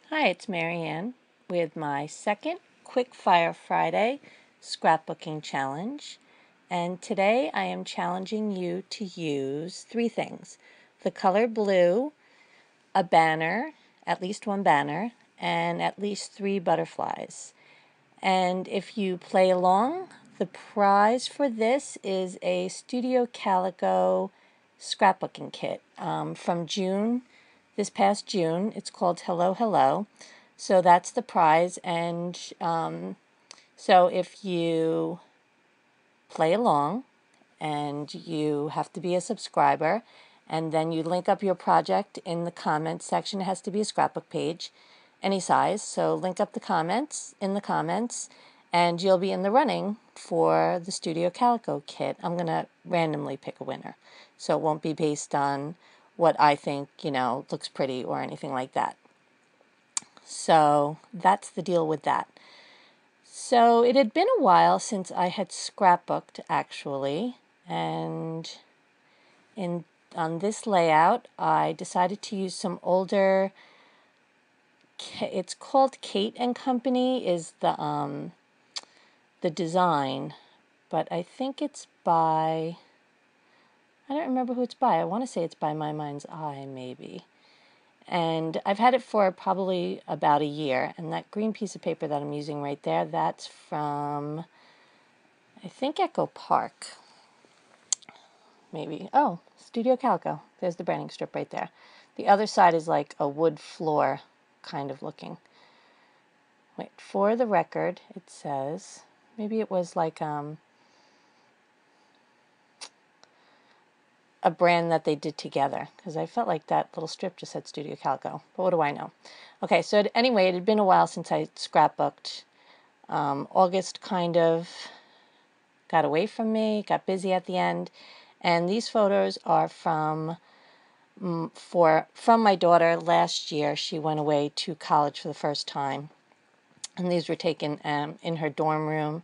Hi, it's Marianne with my second Quick Fire Friday scrapbooking challenge. And today I am challenging you to use three things: the color blue, a banner, at least one banner, and at least 3 butterflies. And if you play along, the prize for this is a Studio Calico scrapbooking kit from June, this past June. It's called Hello Hello. So that's the prize. And so if you play along, and you have to be a subscriber, and then you link up your project in the comments section. It has to be a scrapbook page, any size, so link up the comments in the comments, and you'll be in the running for the Studio Calico kit. I'm going to randomly pick a winner, so it won't be based on what I think, looks pretty or anything like that. So that's the deal with that. So it had been a while since I had scrapbooked, actually, and on this layout I decided to use some older, it's called Kate and Company is the design, but I think it's by, I don't remember who it's by. I want to say it's by My Mind's Eye, maybe. And I've had it for probably about a year, and that green piece of paper that I'm using right there, that's from, I think, Echo Park. Maybe. Oh, Studio Calico. There's the branding strip right there. The other side is like a wood floor kind of looking. Wait, for the record, it says, maybe it was like a brand that they did together, because I felt like that little strip just said Studio Calico, but what do I know? Okay, so anyway, it had been a while since I scrapbooked. August kind of got away from me, got busy at the end, and these photos are from my daughter last year. She went away to college for the first time, and these were taken in her dorm room,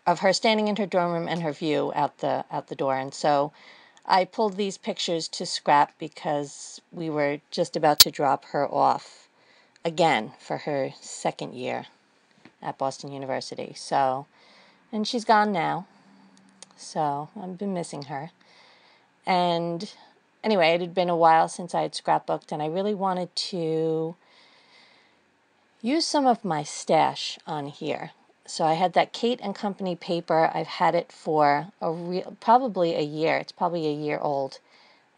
of her standing in her dorm room and her view out the door. And so I pulled these pictures to scrap because we were just about to drop her off again for her second year at Boston University. So, and she's gone now, so I've been missing her. And anyway, it had been a while since I had scrapbooked, and I really wanted to use some of my stash on here. So I had that Kate and Company paper. I've had it for probably a year. It's probably a year old.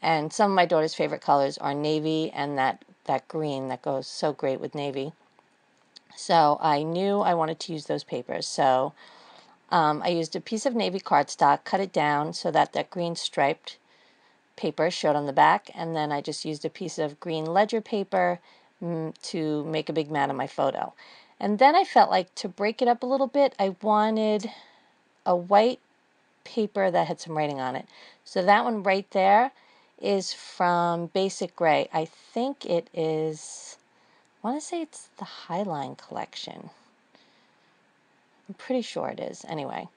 And some of my daughter's favorite colors are navy and that green that goes so great with navy. So I knew I wanted to use those papers. So I used a piece of navy cardstock, cut it down so that green striped paper showed on the back, and then I just used a piece of green ledger paper to make a big mat of my photo. And then I felt like, to break it up a little bit, I wanted a white paper that had some writing on it. So that one right there is from Basic Gray. I think it is, I want to say it's the Highline collection. I'm pretty sure it is. Anyway,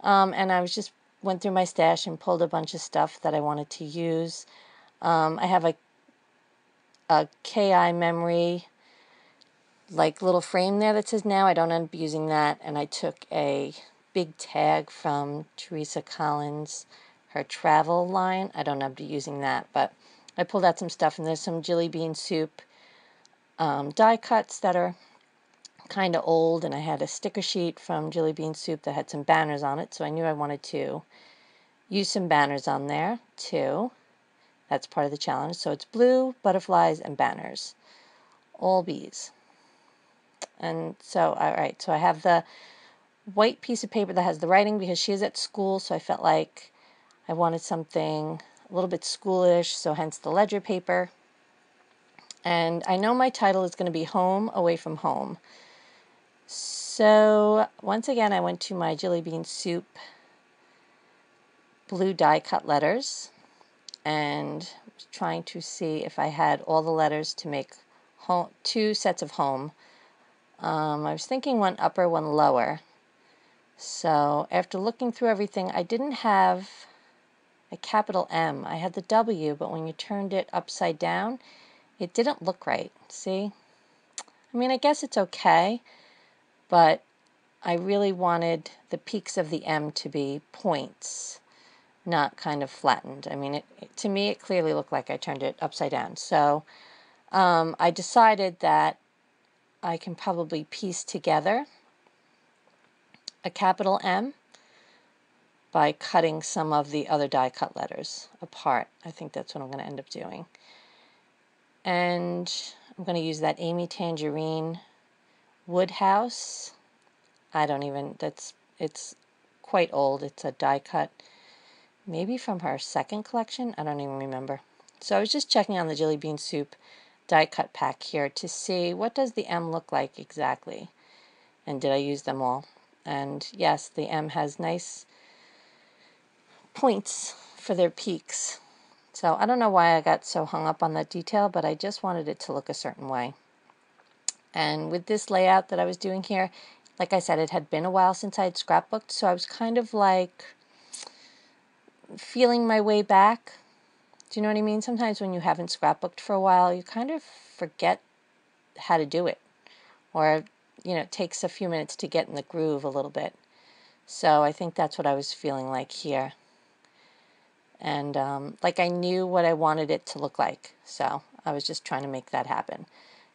and I went through my stash and pulled a bunch of stuff that I wanted to use. I have a KI memory like little frame there that says now. I don't end up using that, and I took a big tag from Teresa Collins, her travel line. I don't end up using that, but I pulled out some stuff, and there's some jelly bean soup die cuts that are kind of old, and I had a sticker sheet from Jelly Bean Soup that had some banners on it, so I knew I wanted to use some banners on there too. That's part of the challenge. So it's blue, butterflies, and banners, all bees. And so, all right, so I have the white piece of paper that has the writing because she is at school, so I felt like I wanted something a little bit schoolish, so hence the ledger paper. And I know my title is going to be Home Away from Home. So once again, I went to my Jelly Bean Soup blue die cut letters and was trying to see if I had all the letters to make 2 sets of home. I was thinking one upper, one lower. So after looking through everything, I didn't have a capital M. I had the W, but when you turned it upside down, it didn't look right. See? I mean, I guess it's okay, but I really wanted the peaks of the M to be points, not kind of flattened. I mean, to me, it clearly looked like I turned it upside down. So I decided that I can probably piece together a capital M by cutting some of the other die cut letters apart. I think that's what I'm going to end up doing. And I'm going to use that Amy Tangerine Woodhouse. It's quite old. It's a die cut, maybe from her second collection. I don't even remember. So I was just checking on the Jelly Bean Soup die cut pack here to see what does the M look like exactly, and did I use them all. And yes, the M has nice points for their peaks. So I don't know why I got so hung up on that detail, but I just wanted it to look a certain way. And with this layout that I was doing here, like I said, it had been a while since I had scrapbooked, so I was kind of like feeling my way back. Do you know what I mean? Sometimes when you haven't scrapbooked for a while, you kind of forget how to do it. Or, it takes a few minutes to get in the groove a little bit. So I think that's what I was feeling like here. And like I knew what I wanted it to look like. So I was just trying to make that happen.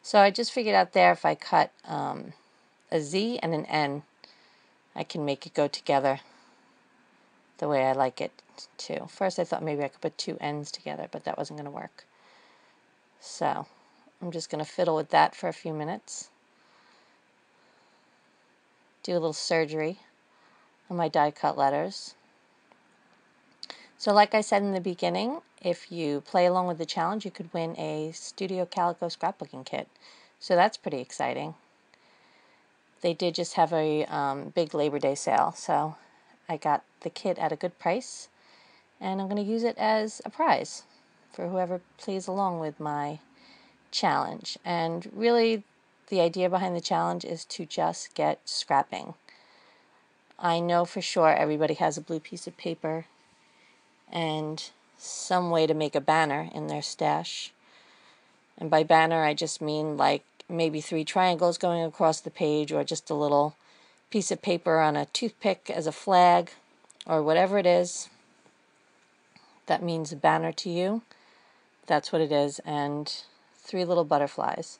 So I just figured out there if I cut a Z and an N, I can make it go together the way I like it to. First I thought maybe I could put two N's together, but that wasn't going to work. So I'm just going to fiddle with that for a few minutes. Do a little surgery on my die cut letters. So like I said in the beginning, if you play along with the challenge, you could win a Studio Calico scrapbooking kit. So that's pretty exciting. They did just have a big Labor Day sale, so I got the kit at a good price, and I'm going to use it as a prize for whoever plays along with my challenge. And really, the idea behind the challenge is to just get scrapping. I know for sure everybody has a blue piece of paper and some way to make a banner in their stash. And by banner, I just mean like maybe 3 triangles going across the page, or just a little piece of paper on a toothpick as a flag, or whatever it is that means a banner to you. That's what it is. And 3 little butterflies,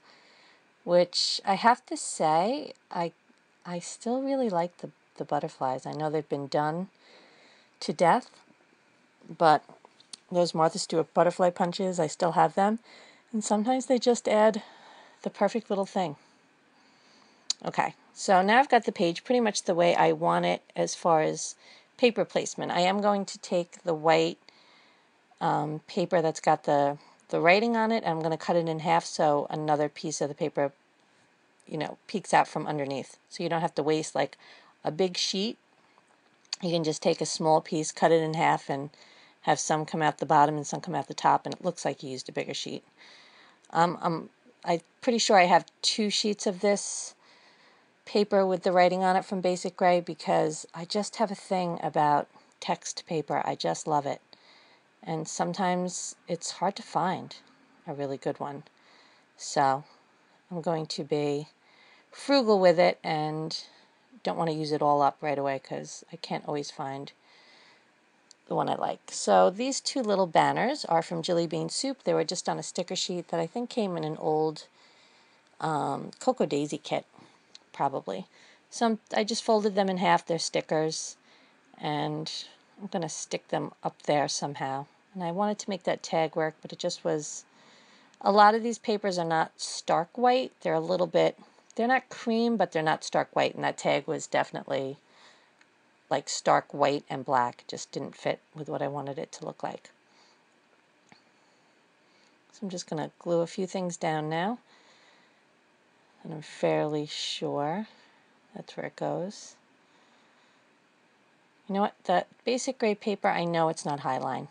which I have to say, I still really like the butterflies. I know they've been done to death, but those Martha Stewart butterfly punches, I still have them. And sometimes they just add the perfect little thing. Okay, so now I've got the page pretty much the way I want it as far as paper placement. I am going to take the white paper that's got the writing on it, and I'm going to cut it in half so another piece of the paper, peeks out from underneath. So you don't have to waste like a big sheet. You can just take a small piece, cut it in half, and have some come out the bottom and some come out the top, and it looks like you used a bigger sheet. I'm pretty sure I have 2 sheets of this paper with the writing on it from Basic Gray, because I just have a thing about text paper. I just love it. And sometimes it's hard to find a really good one. So I'm going to be frugal with it and don't want to use it all up right away because I can't always find the one I like. So these 2 little banners are from Jelly Bean Soup. They were just on a sticker sheet that I think came in an old Cocoa Daisy kit, probably. So I just folded them in half. They're stickers, and I'm going to stick them up there somehow. And I wanted to make that tag work, but it just was... A lot of these papers are not stark white. They're a little bit... They're not cream, but they're not stark white, and that tag was definitely like stark white and black. It just didn't fit with what I wanted it to look like. So I'm just going to glue a few things down now, and I'm fairly sure that's where it goes. You know what? That Basic Gray paper, I know it's not Highline.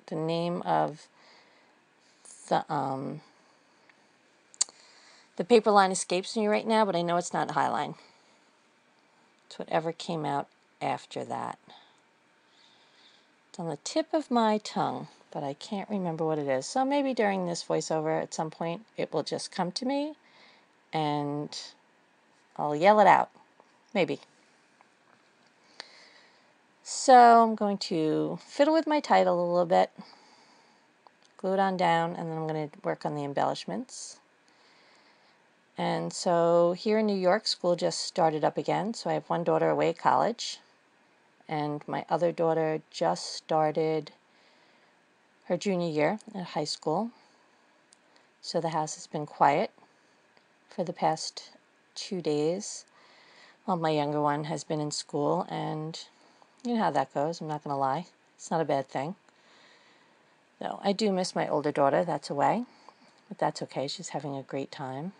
The name of the paper line escapes me right now, but I know it's not Highline. It's whatever came out after that. It's on the tip of my tongue, but I can't remember what it is. So maybe during this voiceover at some point it will just come to me and I'll yell it out, maybe. So I'm going to fiddle with my title a little bit, glue it on down, and then I'm going to work on the embellishments. And so here in New York, school just started up again, so I have one daughter away at college, and my other daughter just started her junior year at high school. So the house has been quiet for the past 2 days. Well, my younger one has been in school, and you know how that goes, I'm not going to lie. It's not a bad thing. Though I do miss my older daughter that's away, but that's okay. She's having a great time.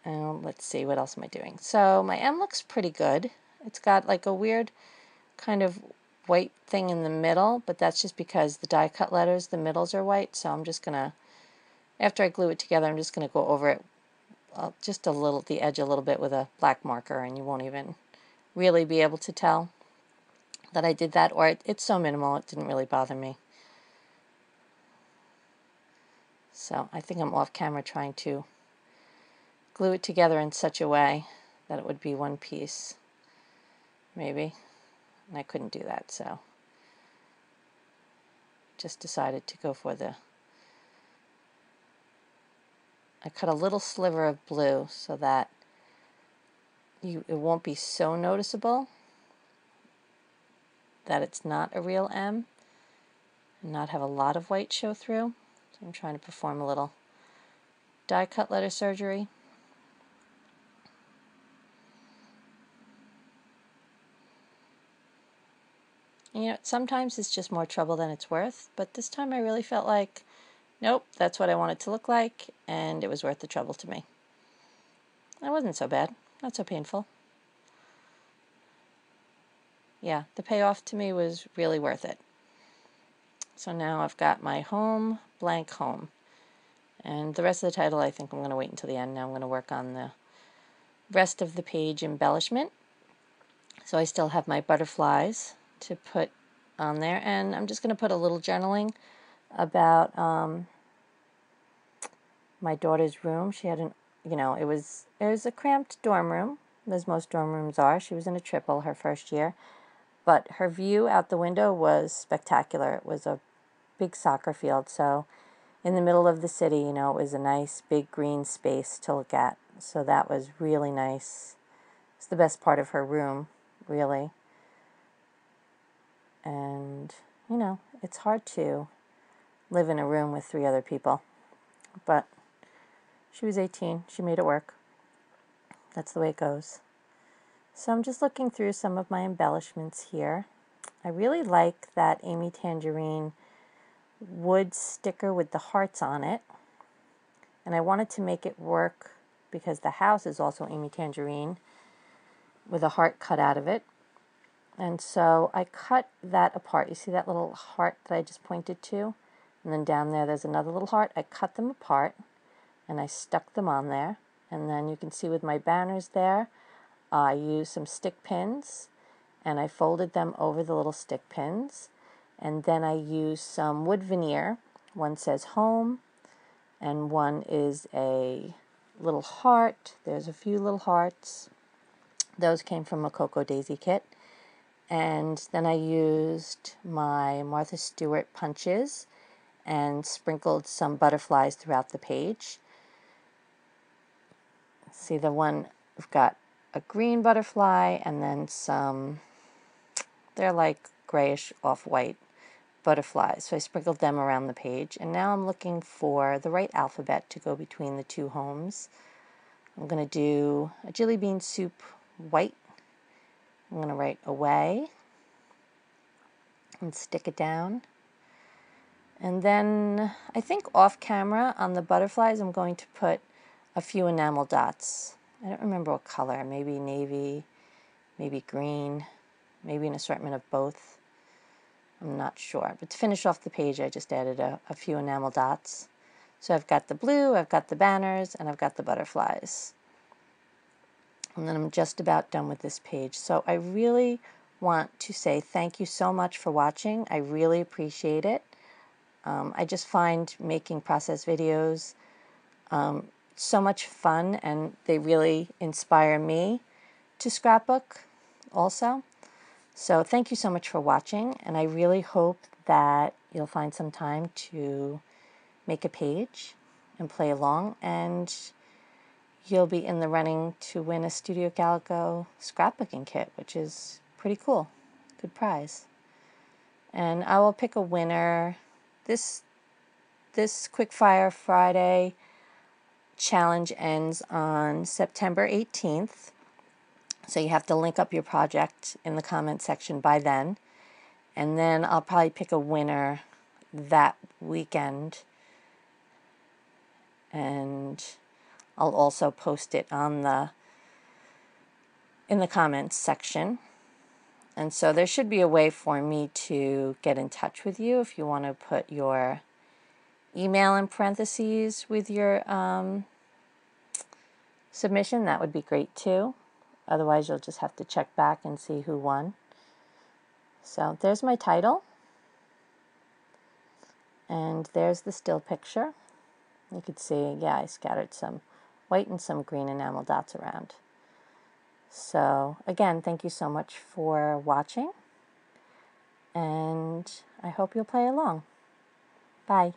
Let's see, what else am I doing? So my M looks pretty good. It's got like a weird kind of white thing in the middle, but that's just because the die cut letters, the middles are white, so I'm just going to, after I glue it together, I'm just going to go over it just a little, the edge a little bit with a black marker, and you won't even really be able to tell that I did that, or it's so minimal it didn't really bother me. So I think I'm off camera trying to glue it together in such a way that it would be one piece, maybe, and I couldn't do that, so just decided to go for I cut a little sliver of blue so that it won't be so noticeable that it's not a real M and not have a lot of white show through. So I'm trying to perform a little die cut letter surgery. You know, sometimes it's just more trouble than it's worth, but this time I really felt like, nope, that's what I want it to look like, and it was worth the trouble to me. That wasn't so bad, not so painful. Yeah, the payoff to me was really worth it. So now I've got my home, blank home. And the rest of the title I think I'm going to wait until the end. Now I'm going to work on the rest of the page embellishment. So I still have my butterflies to put on there, and I'm just going to put a little journaling about my daughter's room. She had it was a cramped dorm room, as most dorm rooms are. She was in a triple her first year, but her view out the window was spectacular. It was a big soccer field, so in the middle of the city, it was a nice big green space to look at. So that was really nice. It's the best part of her room, really. And, it's hard to live in a room with 3 other people. But she was 18. She made it work. That's the way it goes. So I'm just looking through some of my embellishments here. I really like that Amy Tangerine wood sticker with the hearts on it. And I wanted to make it work because the house is also Amy Tangerine with a heart cut out of it. And so I cut that apart. You see that little heart that I just pointed to? And then down there's another little heart. I cut them apart and I stuck them on there. And then you can see with my banners there, I used some stick pins and I folded them over the little stick pins. And then I used some wood veneer. One says home and one is a little heart. There's a few little hearts. Those came from a Cocoa Daisy kit. And then I used my Martha Stewart punches and sprinkled some butterflies throughout the page. See the one, we've got a green butterfly and then some, they're like grayish off-white butterflies. So I sprinkled them around the page. And now I'm looking for the right alphabet to go between the 2 homes. I'm going to do a Jelly Bean Soup white. I'm going to write away and stick it down. And then I think off camera on the butterflies I'm going to put a few enamel dots. I don't remember what color, maybe navy, maybe green, maybe an assortment of both. I'm not sure. But to finish off the page I just added a few enamel dots. So I've got the blue, I've got the banners, and I've got the butterflies. And then I'm just about done with this page. So I really want to say thank you so much for watching. I really appreciate it. I just find making process videos so much fun, and they really inspire me to scrapbook also. So thank you so much for watching, and I really hope that you'll find some time to make a page and play along, and you'll be in the running to win a Studio Calico scrapbooking kit, which is pretty cool. Good prize. And I will pick a winner. This Quickfire Friday challenge ends on September 18th. So you have to link up your project in the comment section by then. And then I'll probably pick a winner that weekend. And I'll also post it on in the comments section. And so there should be a way for me to get in touch with you if you want to put your email in parentheses with your submission. That would be great too. Otherwise, you'll just have to check back and see who won. So there's my title. And there's the still picture. You could see, yeah, I scattered some white and some green enamel dots around. So again, thank you so much for watching. And I hope you'll play along. Bye.